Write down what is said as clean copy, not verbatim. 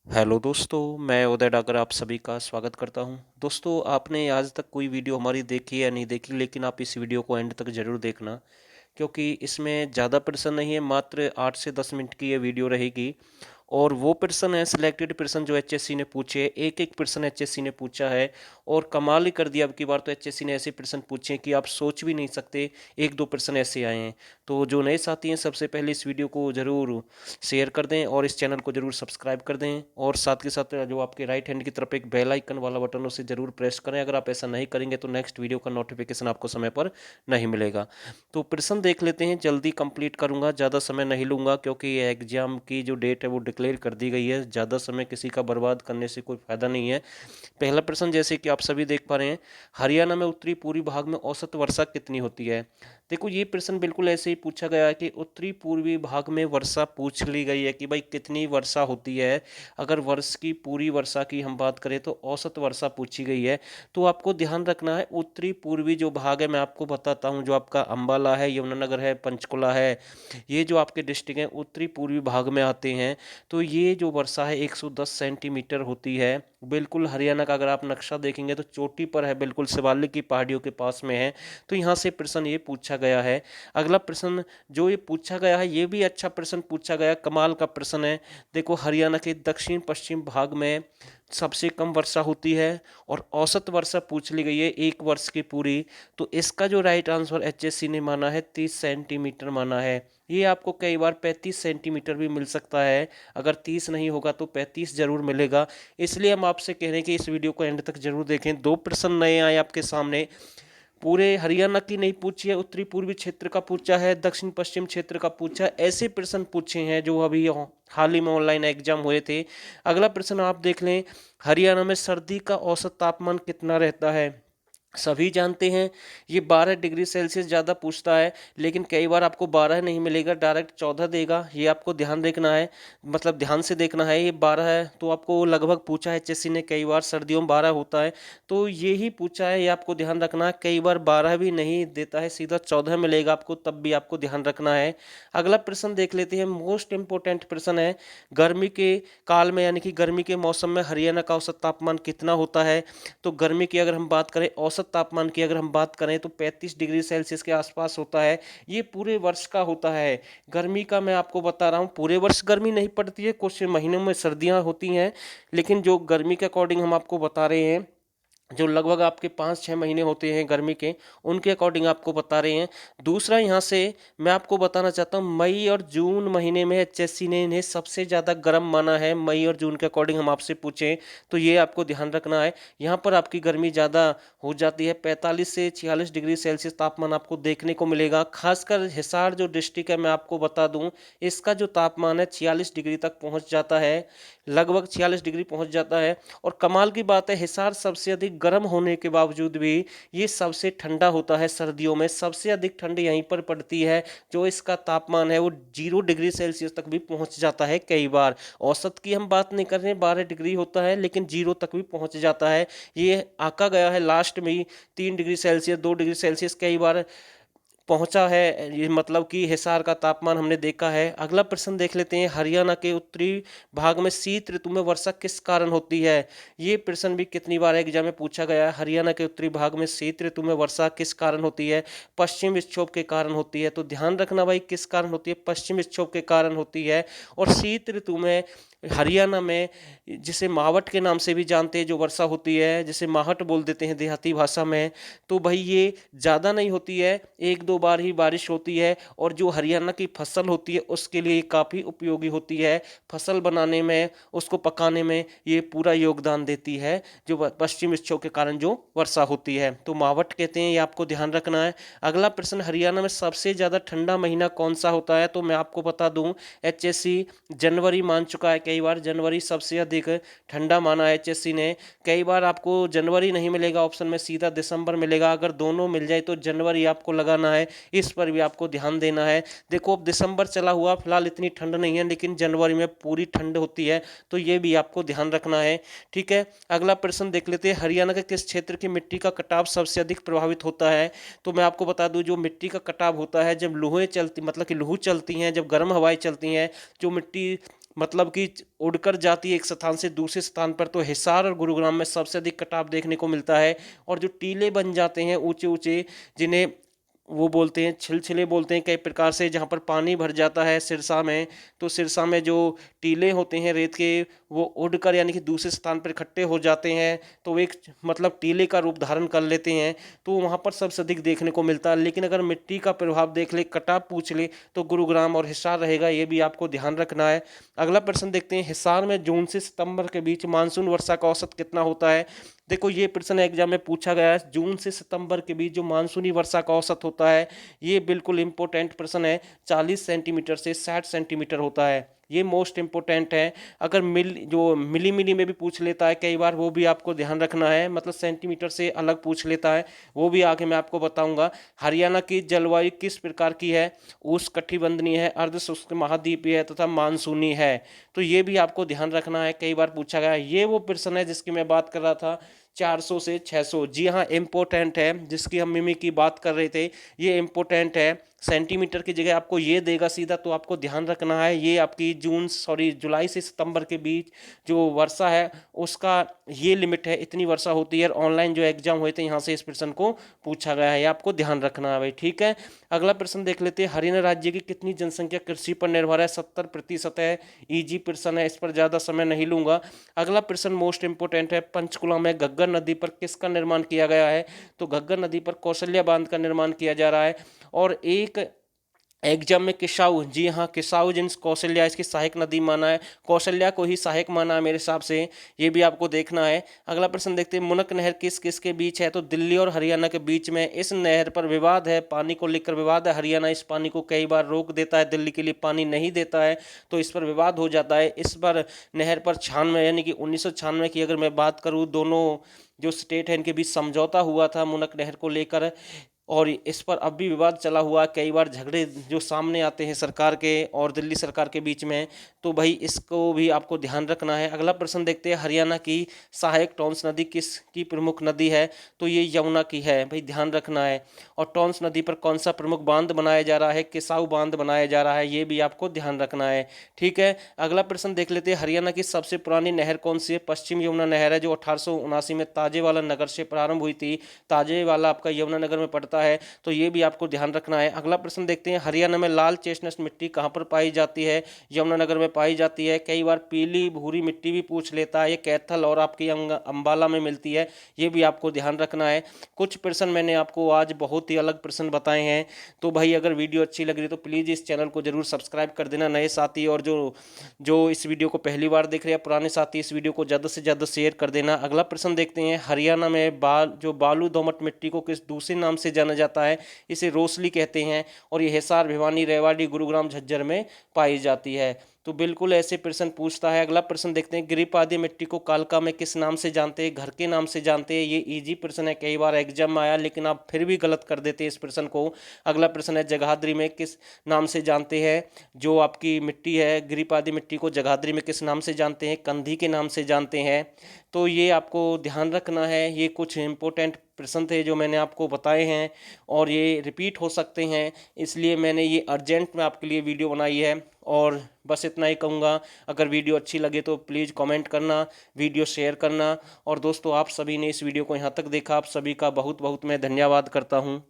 Hello दोस्तों, मैं उदय डागर आप सभी का स्वागत करता हूं। दोस्तों, आपने आज तक कोई वीडियो हमारी देखी या नहीं देखी, लेकिन आप इस वीडियो को एंड तक ज़रूर देखना, क्योंकि इसमें ज़्यादा प्रश्न नहीं है, मात्र 8 से 10 मिनट की ये वीडियो रहेगी। और वो प्रश्न है सिलेक्टेड प्रश्न जो एचएससी ने पूछे, एक एक प्रश्न एचएससी ने पूछा है। और कमाल ही कर दिया अब की बार, तो एचएससी ने ऐसे प्रश्न पूछे हैं कि आप सोच भी नहीं सकते। एक दो प्रश्न ऐसे आए हैं। तो जो नए साथी हैं, सबसे पहले इस वीडियो को ज़रूर शेयर कर दें और इस चैनल को ज़रूर सब्सक्राइब कर दें। और साथ के साथ जो आपके राइट हैंड की तरफ एक बेल आइकन वाला बटन, उसे ज़रूर प्रेस करें। अगर आप ऐसा नहीं करेंगे तो नेक्स्ट वीडियो का नोटिफिकेशन आपको समय पर नहीं मिलेगा। तो प्रश्न देख लेते हैं, जल्दी कंप्लीट करूंगा, ज़्यादा समय नहीं लूंगा, क्योंकि एग्जाम की जो डेट है वो डिक्लेयर कर दी गई है। ज़्यादा समय किसी का बर्बाद करने से कोई फ़ायदा नहीं है। पहला प्रश्न, जैसे कि आप सभी देख पा रहे हैं, हरियाणा में उत्तरी पूर्वी भाग में औसत वर्षा कितनी होती है। देखो, ये प्रश्न बिल्कुल ऐसे ही पूछा गया है कि उत्तरी पूर्वी भाग में वर्षा पूछ ली गई है कि भाई कितनी वर्षा होती है। अगर वर्ष की पूरी वर्षा की हम बात करें तो औसत वर्षा पूछी गई है। तो आपको ध्यान रखना है, उत्तरी पूर्वी जो भाग है, मैं आपको बताता हूँ, जो आपका अंबाला है, यमुनानगर है, पंचकुला है, ये जो आपके डिस्ट्रिक्ट हैं उत्तरी पूर्वी भाग में आते हैं। तो ये जो वर्षा है 110 सेंटीमीटर होती है। बिल्कुल हरियाणा का अगर आप नक्शा देखेंगे तो चोटी पर है, बिल्कुल शिवालिक की पहाड़ियों के पास में है। तो यहाँ से प्रश्न ये पूछा गया है। अगला प्रश्न जो ये पूछा गया है, ये भी अच्छा प्रश्न पूछा गया, कमाल का प्रश्न है। देखो, हरियाणा के दक्षिण पश्चिम भाग में सबसे कम वर्षा होती है और औसत वर्षा पूछ ली गई है एक वर्ष की पूरी। तो इसका जो राइट आंसर एचएससी ने माना है 30 सेंटीमीटर माना है। ये आपको कई बार 35 सेंटीमीटर भी मिल सकता है। अगर 30 नहीं होगा तो 35 जरूर मिलेगा। इसलिए हम आपसे कह रहे हैं कि इस वीडियो को एंड तक जरूर देखें। दो प्रश्न नए आए आपके सामने, पूरे हरियाणा की नहीं पूछी है, उत्तरी पूर्वी क्षेत्र का पूछा है, दक्षिण पश्चिम क्षेत्र का पूछा है। ऐसे प्रश्न पूछे हैं जो अभी हाल ही में ऑनलाइन एग्जाम हुए थे। अगला प्रश्न आप देख लें, हरियाणा में सर्दी का औसत तापमान कितना रहता है। सभी जानते हैं ये 12 डिग्री सेल्सियस ज़्यादा पूछता है, लेकिन कई बार आपको 12 नहीं मिलेगा, डायरेक्ट 14 देगा। ये आपको ध्यान देखना है, मतलब ध्यान से देखना है। ये 12 है तो आपको लगभग पूछा है एचएससी ने कई बार, सर्दियों में 12 होता है, तो ये ही पूछा है। ये आपको ध्यान रखना है, कई बार 12 भी नहीं देता है, सीधा 14 मिलेगा आपको, तब भी आपको ध्यान रखना है। अगला प्रश्न देख लेते हैं, मोस्ट इंपोर्टेंट प्रश्न है, गर्मी के काल में यानी कि गर्मी के मौसम में हरियाणा का औसत तापमान कितना होता है। तो गर्मी की अगर हम बात करें, औसत तापमान की अगर हम बात करें तो 35 डिग्री सेल्सियस के आसपास होता है। ये पूरे वर्ष का होता है। गर्मी का मैं आपको बता रहा हूँ, पूरे वर्ष गर्मी नहीं पड़ती है, कुछ महीनों में सर्दियाँ होती हैं, लेकिन जो गर्मी के अकॉर्डिंग हम आपको बता रहे हैं, जो लगभग आपके 5-6 महीने होते हैं गर्मी के, उनके अकॉर्डिंग आपको बता रहे हैं। दूसरा यहाँ से मैं आपको बताना चाहता हूँ, मई और जून महीने में एचएससी ने इन्हें सबसे ज़्यादा गर्म माना है। मई और जून के अकॉर्डिंग हम आपसे पूछें तो ये आपको ध्यान रखना है। यहाँ पर आपकी गर्मी ज़्यादा हो जाती है, 45 से 46 डिग्री सेल्सियस तापमान आपको देखने को मिलेगा। खासकर हिसार जो डिस्ट्रिक्ट है, मैं आपको बता दूँ, इसका जो तापमान है 46 डिग्री तक पहुँच जाता है, लगभग 46 डिग्री पहुँच जाता है। और कमाल की बात है, हिसार सबसे अधिक गर्म होने के बावजूद भी ये सबसे ठंडा होता है। सर्दियों में सबसे अधिक ठंड यहीं पर पड़ती है। जो इसका तापमान है वो 0 डिग्री सेल्सियस तक भी पहुंच जाता है कई बार। औसत की हम बात नहीं कर रहे हैं, 12 डिग्री होता है, लेकिन 0 तक भी पहुंच जाता है। ये आका गया है लास्ट में ही 3 डिग्री सेल्सियस, 2 डिग्री सेल्सियस कई बार पहुंचा है। ये मतलब कि हिसार का तापमान हमने देखा है। अगला प्रश्न देख लेते हैं, हरियाणा के उत्तरी भाग में शीत ऋतु में वर्षा किस कारण होती है। ये प्रश्न भी कितनी बार एग्जाम में पूछा गया है, हरियाणा के उत्तरी भाग में शीत ऋतु में वर्षा किस कारण होती है। पश्चिम विक्षोभ के कारण होती है। तो ध्यान रखना भाई, किस कारण होती है, पश्चिम विक्षोभ के कारण होती है। और शीत ऋतु में हरियाणा में, जिसे मावट के नाम से भी जानते हैं, जो वर्षा होती है, जिसे माहट बोल देते हैं देहाती भाषा में, तो भाई ये ज़्यादा नहीं होती है, एक दो बार ही बारिश होती है। और जो हरियाणा की फसल होती है उसके लिए काफ़ी उपयोगी होती है। फसल बनाने में, उसको पकाने में ये पूरा योगदान देती है, जो पश्चिम विक्षोभ के कारण जो वर्षा होती है। तो मावट कहते हैं, ये आपको ध्यान रखना है। अगला प्रश्न, हरियाणा में सबसे ज़्यादा ठंडा महीना कौन सा होता है। तो मैं आपको बता दूं, एचएससी जनवरी मान चुका है कई बार, जनवरी सबसे अधिक ठंडा माना है एचएससी ने। कई बार आपको जनवरी नहीं मिलेगा ऑप्शन में, सीधा दिसंबर मिलेगा। अगर दोनों मिल जाए तो जनवरी आपको लगाना है, इस पर भी आपको ध्यान देना है। देखो, अब दिसंबर चला हुआ, फिलहाल इतनी ठंड नहीं है, लेकिन जनवरी में पूरी ठंड होती है, तो ये भी आपको ध्यान रखना है। ठीक है, अगला प्रश्न देख लेते हैं, हरियाणा के किस क्षेत्र की मिट्टी का कटाव सबसे अधिक प्रभावित होता है। तो मैं आपको बता दूं, जो मिट्टी का कटाव होता है, जब लूहें चलती, मतलब कि लूह चलती हैं, जब गर्म हवाएं चलती हैं, जो मिट्टी मतलब कि उड़कर जाती है एक स्थान से दूसरे स्थान पर, तो हिसार और गुरुग्राम में सबसे अधिक कटाव देखने को मिलता है। और जो टीले बन जाते हैं ऊंचे ऊंचे, जिन्हें वो बोलते हैं छिलछिले बोलते हैं कई प्रकार से, जहाँ पर पानी भर जाता है सिरसा में, तो सिरसा में जो टीले होते हैं रेत के, वो उड़कर यानी कि दूसरे स्थान पर इकट्ठे हो जाते हैं, तो वो एक मतलब टीले का रूप धारण कर लेते हैं, तो वहाँ पर सबसे अधिक देखने को मिलता है। लेकिन अगर मिट्टी का प्रभाव देख ले, कटाव पूछ ले, तो गुरुग्राम और हिसार रहेगा, ये भी आपको ध्यान रखना है। अगला प्रश्न देखते हैं, हिसार में जून से सितंबर के बीच मानसून वर्षा का औसत कितना होता है। देखो ये प्रश्न एग्जाम में पूछा गया है, जून से सितंबर के बीच जो मानसूनी वर्षा का औसत होता है, ये बिल्कुल इंपॉर्टेंट प्रश्न है। 40 सेंटीमीटर से 60 सेंटीमीटर होता है, ये मोस्ट इंपॉर्टेंट है। अगर मिली में भी पूछ लेता है कई बार, वो भी आपको ध्यान रखना है, मतलब सेंटीमीटर से अलग पूछ लेता है, वो भी आगे मैं आपको बताऊंगा। हरियाणा की जलवायु किस प्रकार की है, उष्णकटिबंधीय है, अर्ध शुष्क महाद्वीपीय है तथा मानसूनी है, तो ये भी आपको ध्यान रखना है, कई बार पूछा गया है। ये वो प्रश्न है जिसकी मैं बात कर रहा था, 400 से 600, जी हाँ इम्पोर्टेंट है, जिसकी हम मिमी की बात कर रहे थे, ये इम्पोर्टेंट है। सेंटीमीटर की जगह आपको ये देगा सीधा, तो आपको ध्यान रखना है। ये आपकी जुलाई से सितंबर के बीच जो वर्षा है उसका ये लिमिट है, इतनी वर्षा होती है। ऑनलाइन जो एग्जाम हुए थे यहाँ से इस प्रश्न को पूछा गया है, ये आपको ध्यान रखना है भाई, ठीक है। अगला प्रश्न देख लेते हैं, हरियाणा राज्य की कितनी जनसंख्या कृषि पर निर्भर है। 70% है, इजी प्रश्न है, इस पर ज़्यादा समय नहीं लूंगा। अगला प्रश्न मोस्ट इंपोर्टेंट है, पंचकुला में घग्गर नदी पर किसका निर्माण किया गया है, तो घग्गर नदी पर कौशल्या बांध का निर्माण किया जा रहा है। और एक एग्जाम में किसाऊ, जी हाँ किसाऊ जिन कौशल्या इसकी सहायक नदी माना है, कौशल्या को ही सहायक माना है मेरे हिसाब से, ये भी आपको देखना है। अगला प्रश्न देखते हैं, मुनक नहर किस किस के बीच है, तो दिल्ली और हरियाणा के बीच में इस नहर पर विवाद है, पानी को लेकर विवाद है। हरियाणा इस पानी को कई बार रोक देता है, दिल्ली के लिए पानी नहीं देता है, तो इस पर विवाद हो जाता है। इस पर नहर पर 96 यानी कि 1996 की अगर मैं बात करूँ, दोनों जो स्टेट है इनके बीच समझौता हुआ था मुनक नहर को लेकर, और इस पर अब भी विवाद चला हुआ। कई बार झगड़े जो सामने आते हैं सरकार के और दिल्ली सरकार के बीच में, तो भाई इसको भी आपको ध्यान रखना है। अगला प्रश्न देखते हैं, हरियाणा की सहायक टॉन्स नदी किसकी प्रमुख नदी है, तो ये यमुना की है, भाई ध्यान रखना है। और टॉन्स नदी पर कौन सा प्रमुख बांध बनाया जा रहा है, किसाऊ बांध बनाया जा रहा है, ये भी आपको ध्यान रखना है, ठीक है। अगला प्रश्न देख लेते हैं, हरियाणा की सबसे पुरानी नहर कौन सी है। पश्चिम यमुना नहर है, जो 1879 में ताजेवाला नगर से प्रारंभ हुई थी। ताजेवाला आपका यमुनानगर में पड़ता है, तो ये भी आपको ध्यान रखना है। अगला प्रश्न देखते हैं, हरियाणा में लाल चेस्टनट मिट्टी कहाँ पर पाई जाती है, यमुनानगर में पाई जाती है। कई बार पीली भूरी मिट्टी भी पूछ लेता है, ये कैथल और आपकी अंबाला में मिलती है, ये भी आपको ध्यान रखना है। कुछ प्रश्न मैंने आपको आज बहुत ही अलग प्रश्न बताए हैं, तो भाई अगर वीडियो अच्छी लग रही तो प्लीज़ इस चैनल को जरूर सब्सक्राइब कर देना, नए साथी और जो जो इस वीडियो को पहली बार देख रहे हैं पुराने साथी, इस वीडियो को ज़्यादा से ज़्यादा शेयर कर देना। अगला प्रश्न देखते हैं, हरियाणा में बालू दोमट मिट्टी को किस दूसरे नाम से जाना जाता है, इसे रोसली कहते हैं, और ये हिसार, भिवानी, रेवाड़ी, गुरुग्राम, झज्जर में पाई जाती है। तो बिल्कुल ऐसे प्रश्न पूछता है। अगला प्रश्न देखते हैं, गिरिपादी मिट्टी को कालका में किस नाम से जानते हैं, घर के नाम से जानते हैं। ये इजी प्रश्न है, कई बार एग्जाम में आया, लेकिन आप फिर भी गलत कर देते हैं इस प्रश्न को। अगला प्रश्न है, जगाधरी में किस नाम से जानते हैं, जो आपकी मिट्टी है गिरिपादी मिट्टी को जगाधरी में किस नाम से जानते हैं, कंधी के नाम से जानते हैं। तो ये आपको ध्यान रखना है, ये कुछ इंपॉर्टेंट प्रश्न थे जो मैंने आपको बताए हैं, और ये रिपीट हो सकते हैं, इसलिए मैंने ये अर्जेंट में आपके लिए वीडियो बनाई है। और बस इतना ही कहूँगा, अगर वीडियो अच्छी लगे तो प्लीज़ कमेंट करना, वीडियो शेयर करना। और दोस्तों, आप सभी ने इस वीडियो को यहाँ तक देखा, आप सभी का बहुत बहुत मैं धन्यवाद करता हूँ।